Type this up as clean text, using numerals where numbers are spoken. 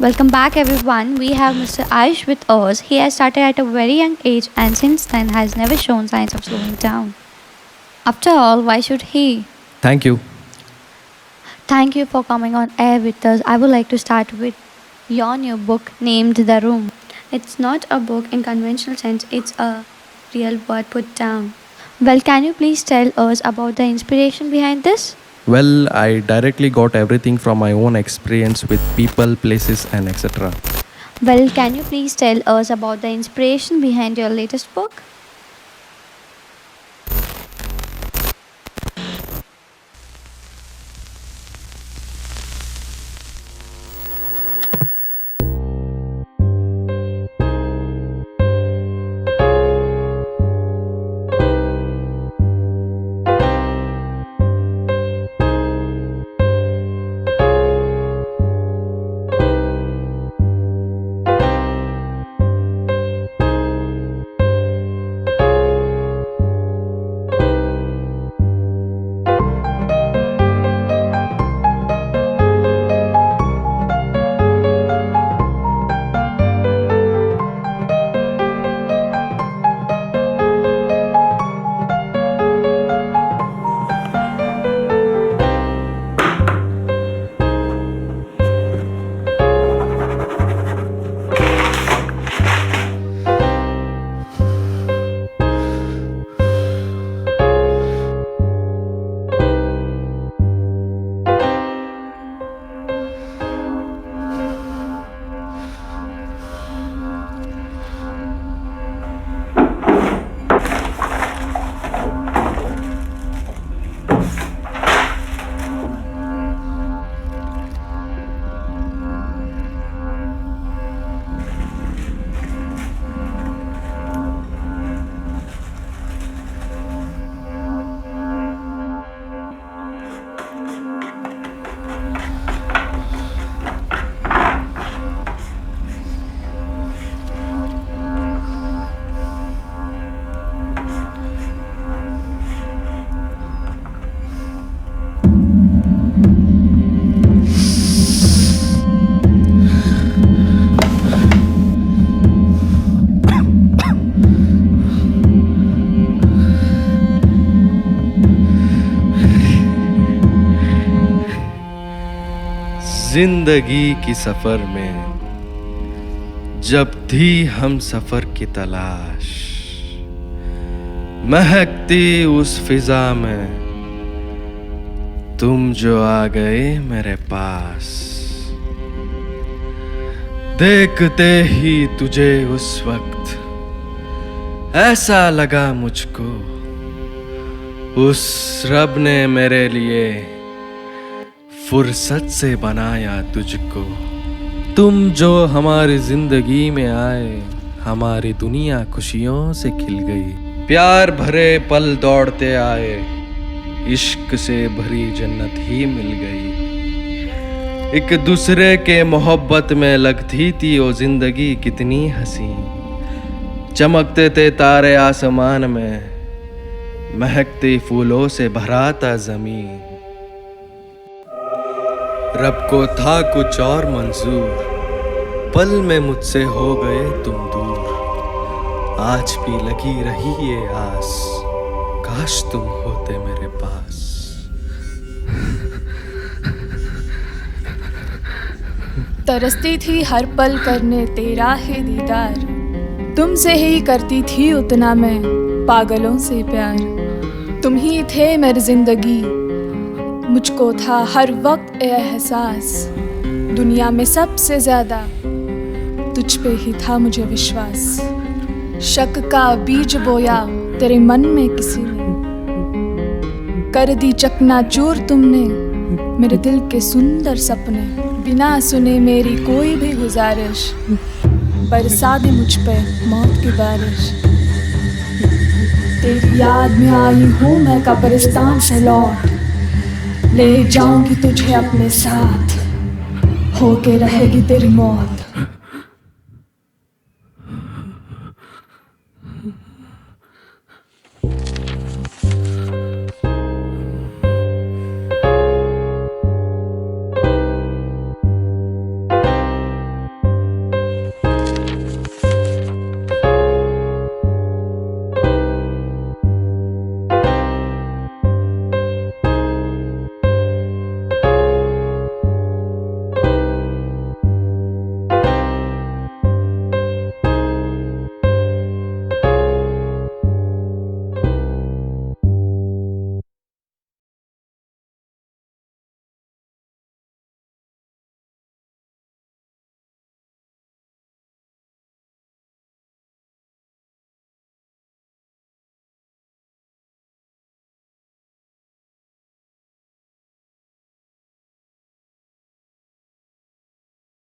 Welcome back, everyone. We have Mr. Ayush with us. He has started at a very young age and since then has never shown signs of slowing down. After all, why should he? Thank you. Thank you for coming on air with us. I would like to start with your new book named The Room. It's not a book in conventional sense, it's a real word put down. Well, can you please tell us about the inspiration behind this? Well, I directly got everything from my own experience with people, places, and etc. Well, can you please tell us about the inspiration behind your latest book? जिंदगी की सफर में जब थी हम सफर की तलाश, महकती उस फिजा में तुम जो आ गए मेरे पास। देखते ही तुझे उस वक्त ऐसा लगा मुझको उस रब ने मेरे लिए फुर्सत से बनाया तुझको। तुम जो हमारी जिंदगी में आए, हमारी दुनिया खुशियों से खिल गई। प्यार भरे पल दौड़ते आए, इश्क से भरी जन्नत ही मिल गई। एक दूसरे के मोहब्बत में लगती थी वो जिंदगी कितनी हंसी। चमकते थे तारे आसमान में, महकते फूलों से भरा था जमीन। रब को था कुछ और मंजूर, पल में मुझसे हो गए तुम दूर। आज भी लगी रही ये आस, काश तुम होते मेरे पास। तरसती थी हर पल करने तेरा ही दीदार, तुमसे ही करती थी उतना मैं पागलों से प्यार। तुम ही थे मेरी जिंदगी, मुझको था हर वक्त एहसास। दुनिया में सबसे ज्यादा तुझ पे ही था मुझे विश्वास। शक का बीज बोया तेरे मन में किसी ने, कर दी चकनाचूर तुमने मेरे दिल के सुंदर सपने। बिना सुने मेरी कोई भी गुजारिश, बरसा दे मुझ पे मौत की बारिश। तेरी याद में आई हूँ मैं कब्रिस्तान से लौट, ले जाऊंगी तुझे अपने साथ, होके रहेगी तेरी मौत।